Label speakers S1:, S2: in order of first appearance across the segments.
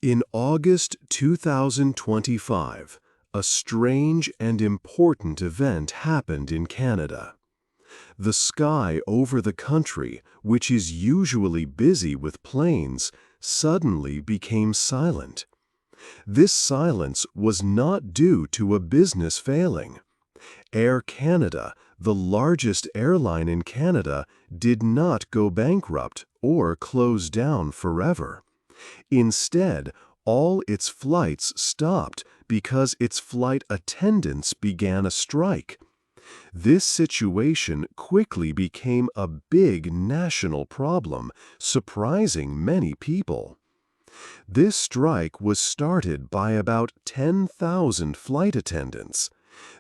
S1: In August 2025, a strange and important event happened in Canada. The sky over the country, which is usually busy with planes, suddenly became silent. This silence was not due to a business failing. Air Canada, the largest airline in Canada, did not go bankrupt or close down forever. Instead, all its flights stopped because its flight attendants began a strike. This situation quickly became a big national problem, surprising many people. This strike was started by about 10,000 flight attendants.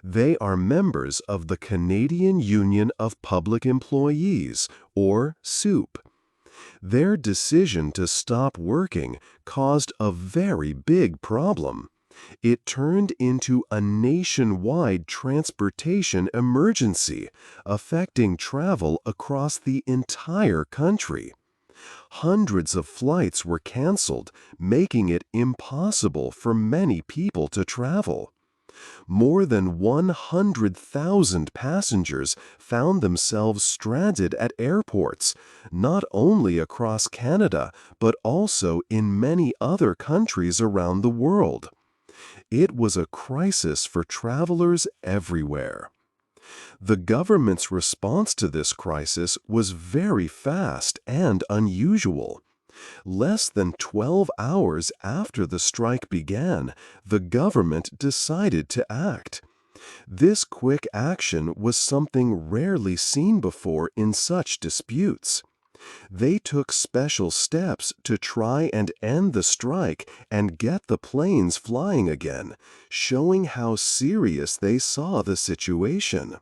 S1: They are members of the Canadian Union of Public Employees, or SUP. Their decision to stop working caused a very big problem. It turned into a nationwide transportation emergency, affecting travel across the entire country. Hundreds of flights were canceled, making it impossible for many people to travel. More than 100,000 passengers found themselves stranded at airports, not only across Canada, but also in many other countries around the world. It was a crisis for travelers everywhere. The government's response to this crisis was very fast and unusual. Less than 12 hours after the strike began, the government decided to act. This quick action was something rarely seen before in such disputes. They took special steps to try and end the strike and get the planes flying again, showing how serious they saw the situation.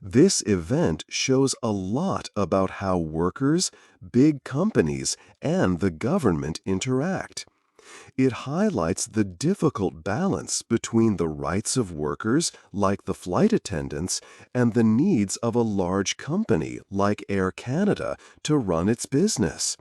S1: This event shows a lot about how workers, big companies, and the government interact. It highlights the difficult balance between the rights of workers, like the flight attendants, and the needs of a large company, like Air Canada, to run its business.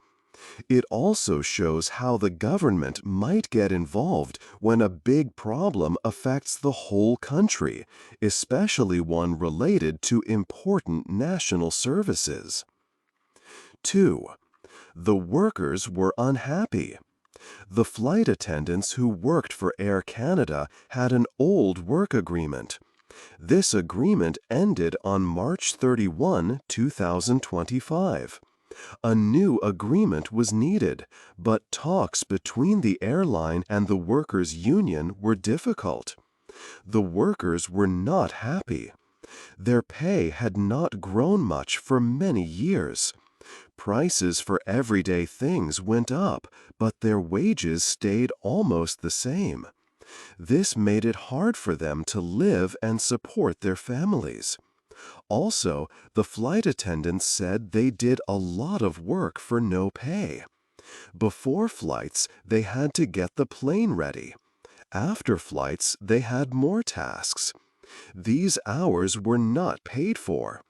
S1: It also shows how the government might get involved when a big problem affects the whole country, especially one related to important national services. 2. The workers were unhappy. The flight attendants who worked for Air Canada had an old work agreement. This agreement ended on March 31, 2025. A new agreement was needed, but talks between the airline and the workers' union were difficult. The workers were not happy. Their pay had not grown much for many years. Prices for everyday things went up, but their wages stayed almost the same. This made it hard for them to live and support their families. Also, the flight attendants said they did a lot of work for no pay. Before flights, they had to get the plane ready. After flights, they had more tasks. These hours were not paid for.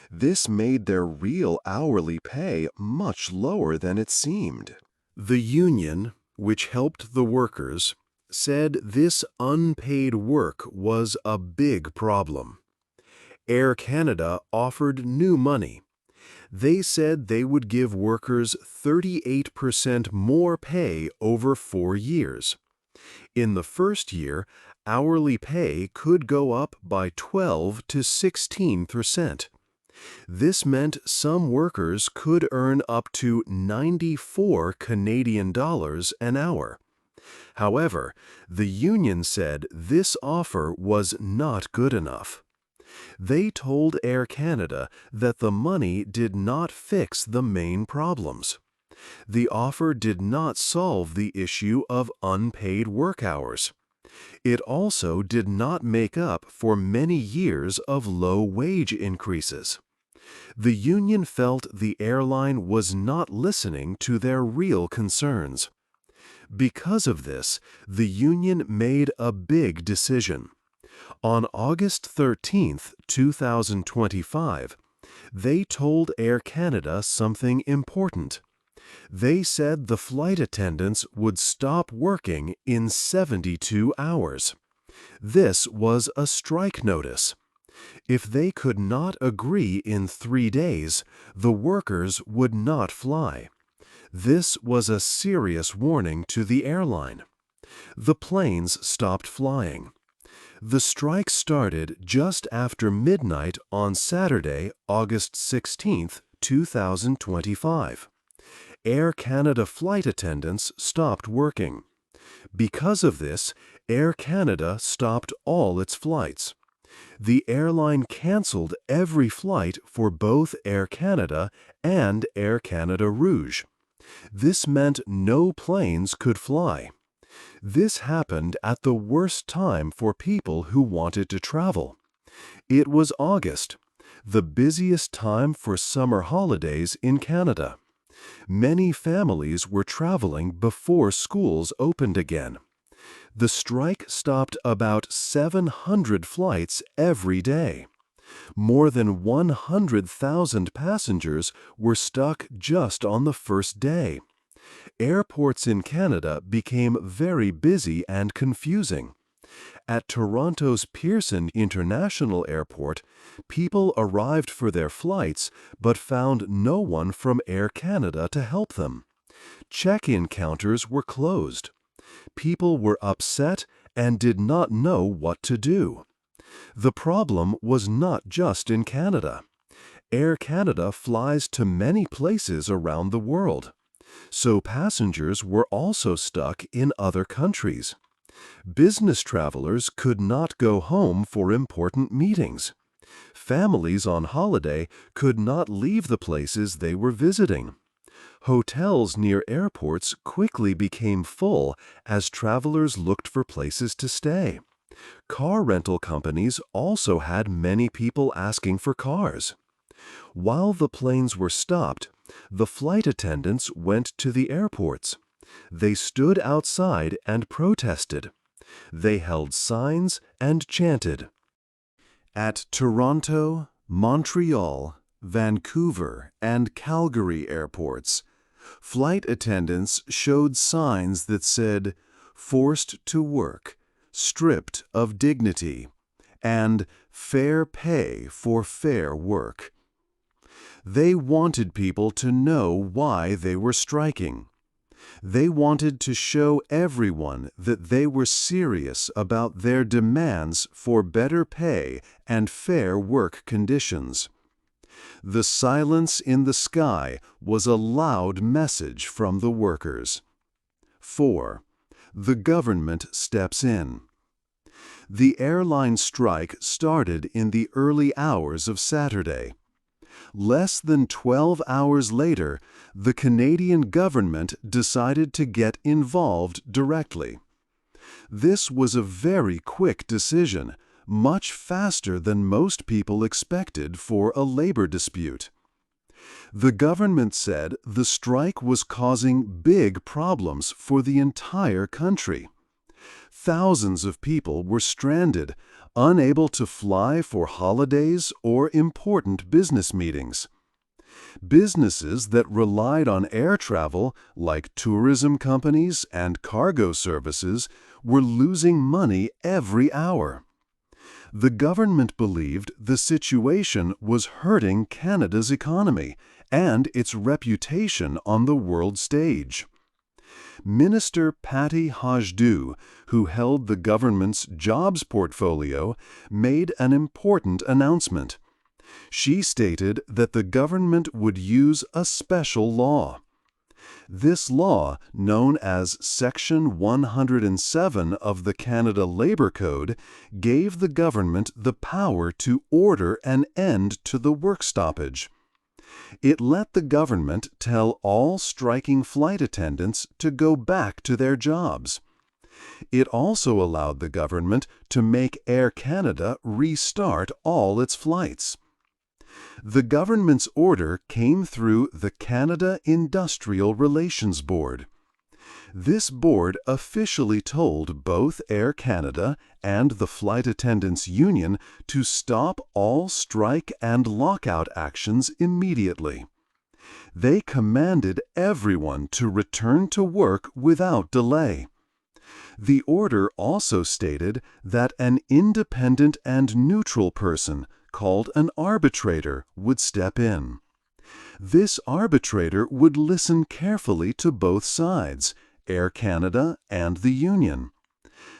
S1: This made their real hourly pay much lower than it seemed. The union, which helped the workers, said this unpaid work was a big problem. Air Canada offered new money. They said they would give workers 38% more pay over 4 years. In the first year, hourly pay could go up by 12 to 16%. This meant some workers could earn up to 94 Canadian dollars an hour. However, the union said this offer was not good enough. They told Air Canada that the money did not fix the main problems. The offer did not solve the issue of unpaid work hours. It also did not make up for many years of low wage increases. The union felt the airline was not listening to their real concerns. Because of this, the union made a big decision. On August 13, 2025, they told Air Canada something important. They said the flight attendants would stop working in 72 hours. This was a strike notice. If they could not agree in 3 days, the workers would not fly. This was a serious warning to the airline. The planes stopped flying. The strike started just after midnight on Saturday, August 16, 2025. Air Canada flight attendants stopped working. Because of this, Air Canada stopped all its flights. The airline canceled every flight for both Air Canada and Air Canada Rouge. This meant no planes could fly. This happened at the worst time for people who wanted to travel. It was August, the busiest time for summer holidays in Canada. Many families were traveling before schools opened again. The strike stopped about 700 flights every day. More than 100,000 passengers were stuck just on the first day. Airports in Canada became very busy and confusing. At Toronto's Pearson International Airport, people arrived for their flights but found no one from Air Canada to help them. Check-in counters were closed. People were upset and did not know what to do. The problem was not just in Canada. Air Canada flies to many places around the world. So passengers were also stuck in other countries. Business travelers could not go home for important meetings. Families on holiday could not leave the places they were visiting. Hotels near airports quickly became full as travelers looked for places to stay. Car rental companies also had many people asking for cars. While the planes were stopped, the flight attendants went to the airports. They stood outside and protested. They held signs and chanted. At Toronto, Montreal, Vancouver, and Calgary airports, flight attendants showed signs that said, "Forced to work, stripped of dignity," and "Fair pay for fair work." They wanted people to know why they were striking. They wanted to show everyone that they were serious about their demands for better pay and fair work conditions. The silence in the sky was a loud message from the workers. 4. The government steps in. The airline strike started in the early hours of Saturday. Less than 12 hours later, the Canadian government decided to get involved directly. This was a very quick decision, much faster than most people expected for a labor dispute. The government said the strike was causing big problems for the entire country. Thousands of people were stranded, unable to fly for holidays or important business meetings. Businesses that relied on air travel, like tourism companies and cargo services, were losing money every hour. The government believed the situation was hurting Canada's economy and its reputation on the world stage. Minister Patty Hajdu, who held the government's jobs portfolio, made an important announcement. She stated that the government would use a special law. This law, known as Section 107 of the Canada Labour Code, gave the government the power to order an end to the work stoppage. It let the government tell all striking flight attendants to go back to their jobs. It also allowed the government to make Air Canada restart all its flights. The government's order came through the Canada Industrial Relations Board. This board officially told both Air Canada and the Flight Attendants Union to stop all strike and lockout actions immediately. They commanded everyone to return to work without delay. The order also stated that an independent and neutral person, called an arbitrator, would step in. This arbitrator would listen carefully to both sides, Air Canada and the union.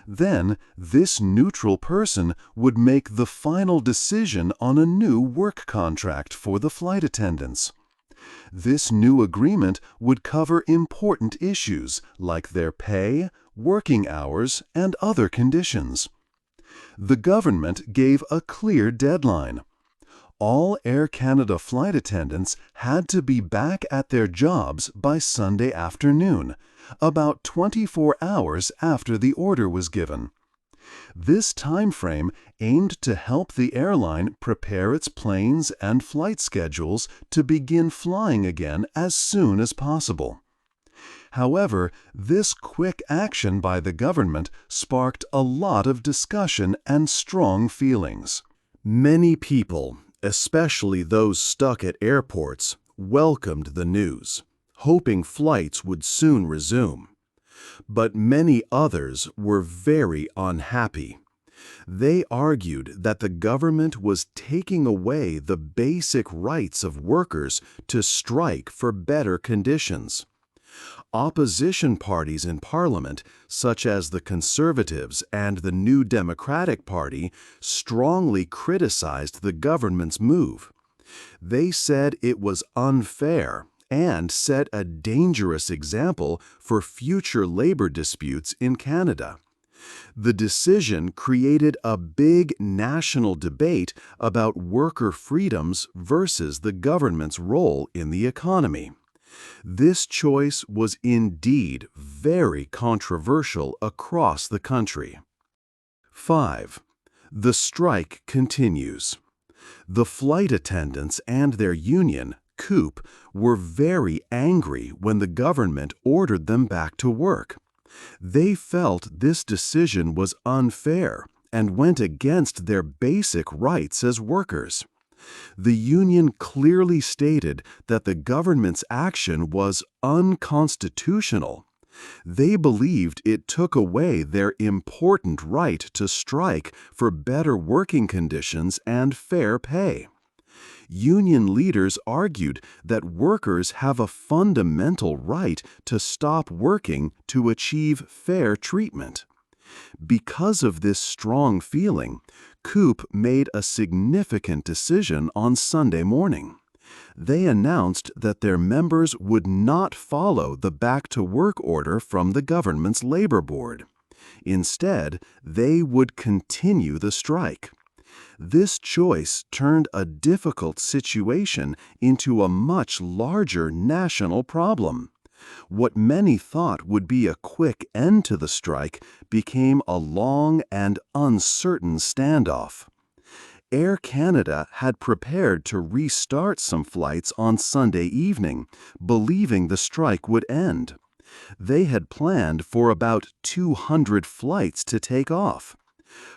S1: Then, this neutral person would make the final decision on a new work contract for the flight attendants. This new agreement would cover important issues like their pay, working hours, and other conditions. The government gave a clear deadline. All Air Canada flight attendants had to be back at their jobs by Sunday afternoon, about 24 hours after the order was given. This time frame aimed to help the airline prepare its planes and flight schedules to begin flying again as soon as possible. However, this quick action by the government sparked a lot of discussion and strong feelings. Many people, especially those stuck at airports, welcomed the news, hoping flights would soon resume. But many others were very unhappy. They argued that the government was taking away the basic rights of workers to strike for better conditions. Opposition parties in Parliament, such as the Conservatives and the New Democratic Party, strongly criticized the government's move. They said it was unfair and set a dangerous example for future labor disputes in Canada. The decision created a big national debate about worker freedoms versus the government's role in the economy. This choice was indeed very controversial across the country. 5. The strike continues. The flight attendants and their union, COOP, were very angry when the government ordered them back to work. They felt this decision was unfair and went against their basic rights as workers. The union clearly stated that the government's action was unconstitutional. They believed it took away their important right to strike for better working conditions and fair pay. Union leaders argued that workers have a fundamental right to stop working to achieve fair treatment. Because of this strong feeling, COOP made a significant decision on Sunday morning. They announced that their members would not follow the back-to-work order from the government's labor board. Instead, they would continue the strike. This choice turned a difficult situation into a much larger national problem. What many thought would be a quick end to the strike became a long and uncertain standoff. Air Canada had prepared to restart some flights on Sunday evening, believing the strike would end. They had planned for about 200 flights to take off.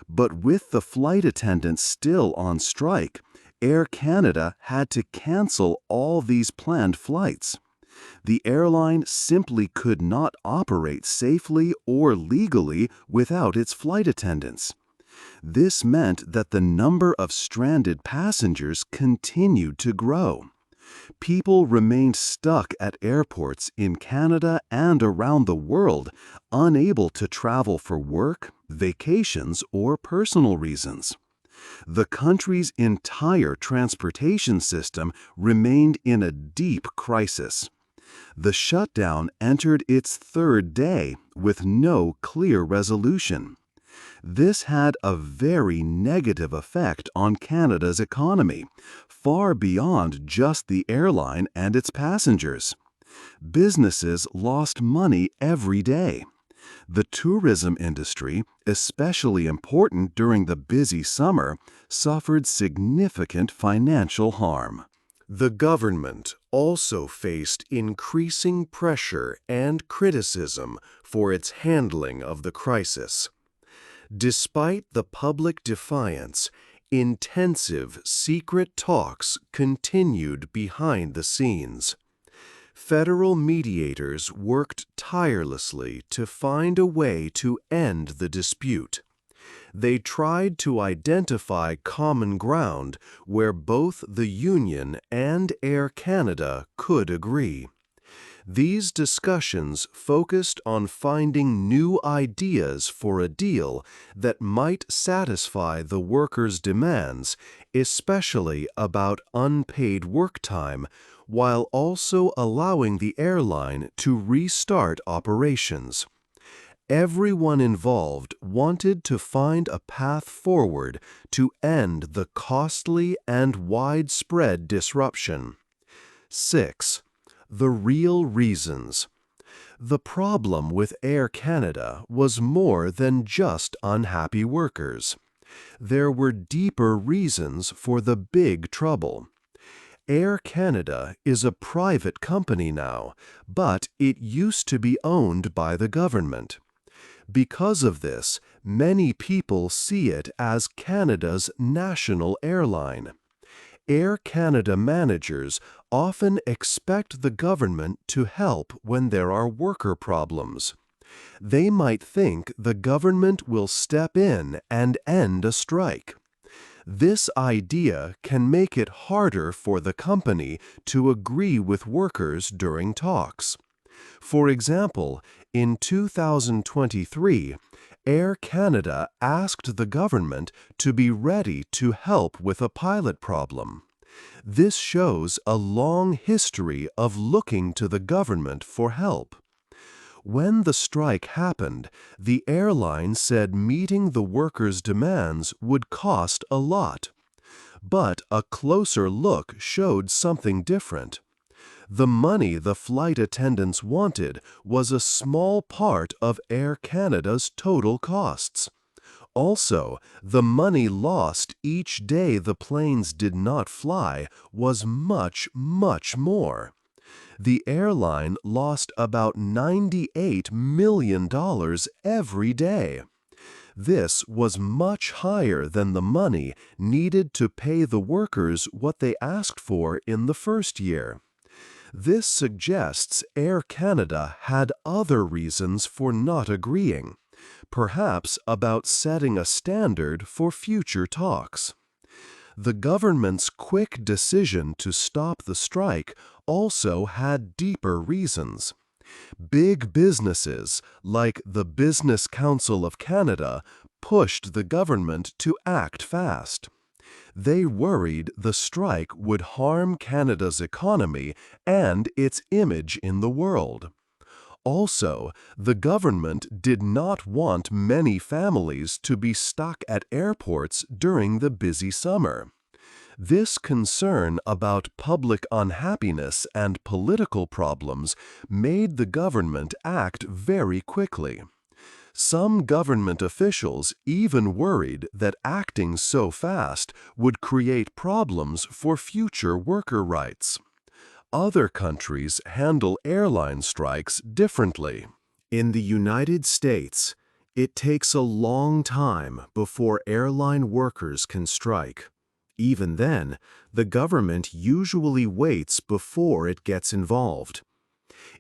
S1: But with the flight attendants still on strike, Air Canada had to cancel all these planned flights. The airline simply could not operate safely or legally without its flight attendants. This meant that the number of stranded passengers continued to grow. People remained stuck at airports in Canada and around the world, unable to travel for work, vacations, or personal reasons. The country's entire transportation system remained in a deep crisis. The shutdown entered its third day with no clear resolution. This had a very negative effect on Canada's economy, far beyond just the airline and its passengers. Businesses lost money every day. The tourism industry, especially important during the busy summer, suffered significant financial harm. The government also faced increasing pressure and criticism for its handling of the crisis. Despite the public defiance, intensive secret talks continued behind the scenes. Federal mediators worked tirelessly to find a way to end the dispute. They tried to identify common ground where both the union and Air Canada could agree. These discussions focused on finding new ideas for a deal that might satisfy the workers' demands, especially about unpaid work time, while also allowing the airline to restart operations. Everyone involved wanted to find a path forward to end the costly and widespread disruption. 6. The real reasons. The problem with Air Canada was more than just unhappy workers. There were deeper reasons for the big trouble. Air Canada is a private company now, but it used to be owned by the government. Because of this, many people see it as Canada's national airline. Air Canada managers often expect the government to help when there are worker problems. They might think the government will step in and end a strike. This idea can make it harder for the company to agree with workers during talks. For example, in 2023, Air Canada asked the government to be ready to help with a pilot problem. This shows a long history of looking to the government for help. When the strike happened, the airline said meeting the workers' demands would cost a lot. But a closer look showed something different. The money the flight attendants wanted was a small part of Air Canada's total costs. Also, the money lost each day the planes did not fly was much, much more. The airline lost about $98 million every day. This was much higher than the money needed to pay the workers what they asked for in the first year. This suggests Air Canada had other reasons for not agreeing, perhaps about setting a standard for future talks. The government's quick decision to stop the strike also had deeper reasons. Big businesses, like the Business Council of Canada, pushed the government to act fast. They worried the strike would harm Canada's economy and its image in the world. Also, the government did not want many families to be stuck at airports during the busy summer. This concern about public unhappiness and political problems made the government act very quickly. Some government officials even worried that acting so fast would create problems for future worker rights. Other countries handle airline strikes differently. In the United States, it takes a long time before airline workers can strike. Even then, the government usually waits before it gets involved.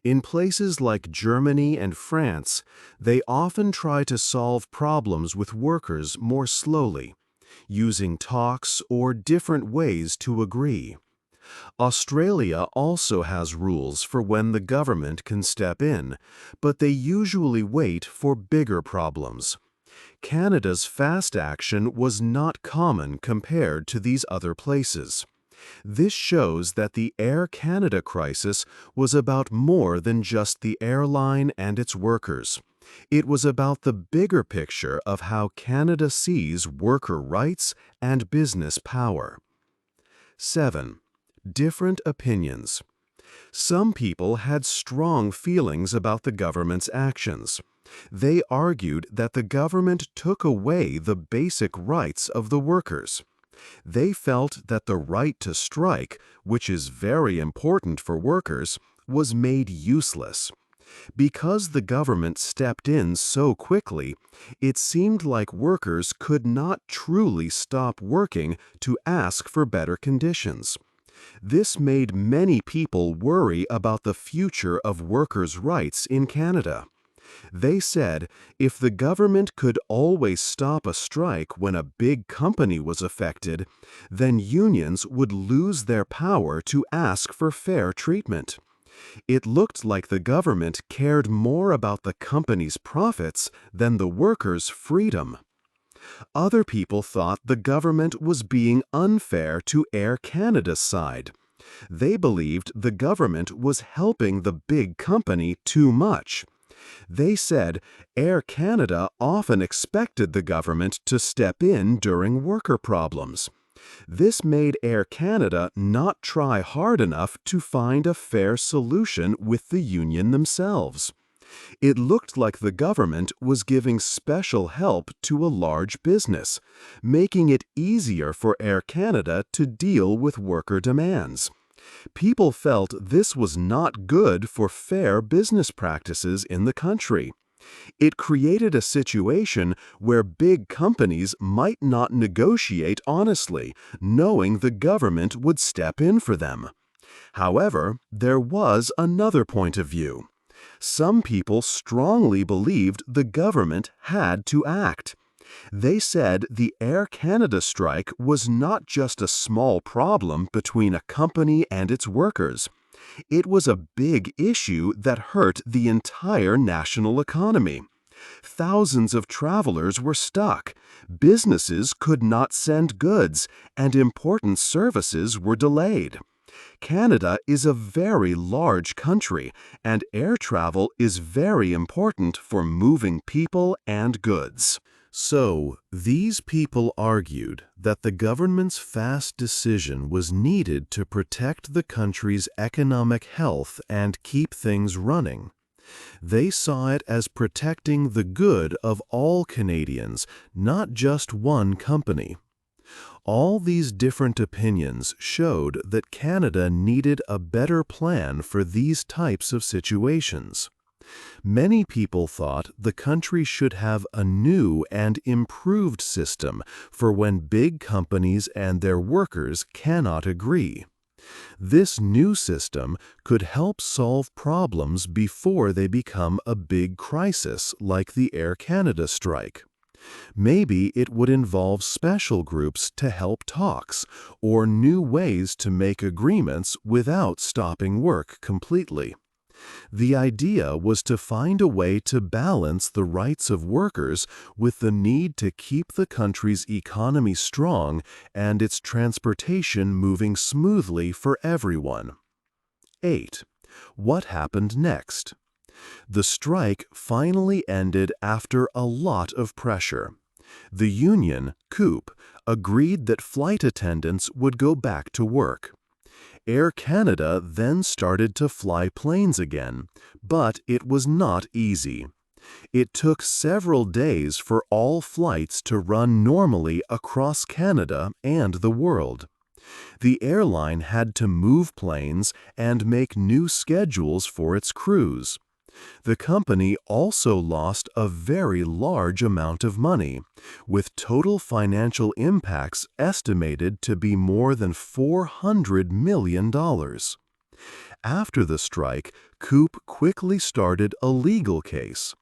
S1: In places like Germany and France, they often try to solve problems with workers more slowly, using talks or different ways to agree. Australia also has rules for when the government can step in, but they usually wait for bigger problems. Canada's fast action was not common compared to these other places. This shows that the Air Canada crisis was about more than just the airline and its workers. It was about the bigger picture of how Canada sees worker rights and business power. 7. Different opinions. Some people had strong feelings about the government's actions. They argued that the government took away the basic rights of the workers. They felt that the right to strike, which is very important for workers, was made useless. Because the government stepped in so quickly, it seemed like workers could not truly stop working to ask for better conditions. This made many people worry about the future of workers' rights in Canada. They said if the government could always stop a strike when a big company was affected, then unions would lose their power to ask for fair treatment. It looked like the government cared more about the company's profits than the workers' freedom. Other people thought the government was being unfair to Air Canada's side. They believed the government was helping the big company too much. They said Air Canada often expected the government to step in during worker problems. This made Air Canada not try hard enough to find a fair solution with the union themselves. It looked like the government was giving special help to a large business, making it easier for Air Canada to deal with worker demands. People felt this was not good for fair business practices in the country. It created a situation where big companies might not negotiate honestly, knowing the government would step in for them. However, there was another point of view. Some people strongly believed the government had to act. They said the Air Canada strike was not just a small problem between a company and its workers. It was a big issue that hurt the entire national economy. Thousands of travelers were stuck, businesses could not send goods, and important services were delayed. Canada is a very large country, and air travel is very important for moving people and goods. So, these people argued that the government's fast decision was needed to protect the country's economic health and keep things running. They saw it as protecting the good of all Canadians, not just one company. All these different opinions showed that Canada needed a better plan for these types of situations. Many people thought the country should have a new and improved system for when big companies and their workers cannot agree. This new system could help solve problems before they become a big crisis like the Air Canada strike. Maybe it would involve special groups to help talks or new ways to make agreements without stopping work completely. The idea was to find a way to balance the rights of workers with the need to keep the country's economy strong and its transportation moving smoothly for everyone. 8. What happened next? The strike finally ended after a lot of pressure. The union, COOP, agreed that flight attendants would go back to work. Air Canada then started to fly planes again, but it was not easy. It took several days for all flights to run normally across Canada and the world. The airline had to move planes and make new schedules for its crews. The company also lost a very large amount of money, with total financial impacts estimated to be more than $400 million. After the strike, COOP quickly started a legal case.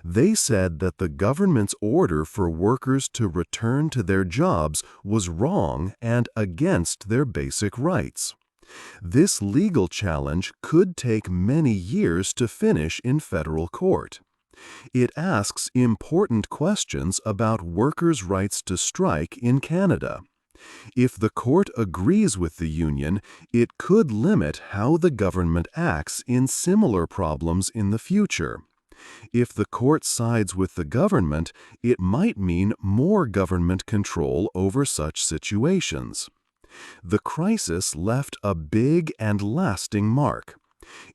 S1: They said that the government's order for workers to return to their jobs was wrong and against their basic rights. This legal challenge could take many years to finish in federal court. It asks important questions about workers' rights to strike in Canada. If the court agrees with the union, it could limit how the government acts in similar problems in the future. If the court sides with the government, it might mean more government control over such situations. The crisis left a big and lasting mark.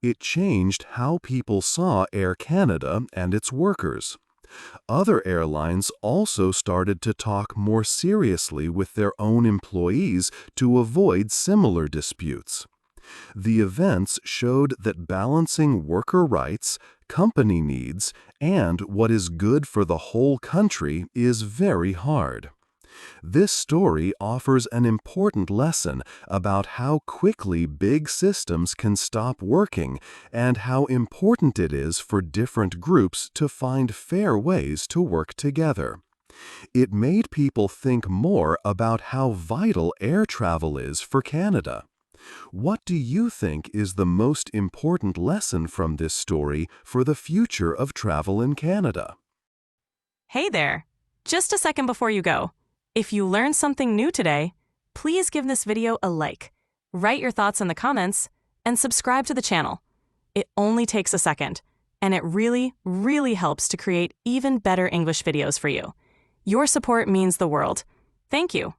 S1: It changed how people saw Air Canada and its workers. Other airlines also started to talk more seriously with their own employees to avoid similar disputes. The events showed that balancing worker rights, company needs, and what is good for the whole country is very hard. This story offers an important lesson about how quickly big systems can stop working and how important it is for different groups to find fair ways to work together. It made people think more about how vital air travel is for Canada. What do you think is the most important lesson from this story for the future of travel in Canada?
S2: Hey there! Just a second before you go. If you learned something new today, please give this video a like, write your thoughts in the comments, and subscribe to the channel. It only takes a second, and it really, really helps to create even better English videos for you. Your support means the world. Thank you.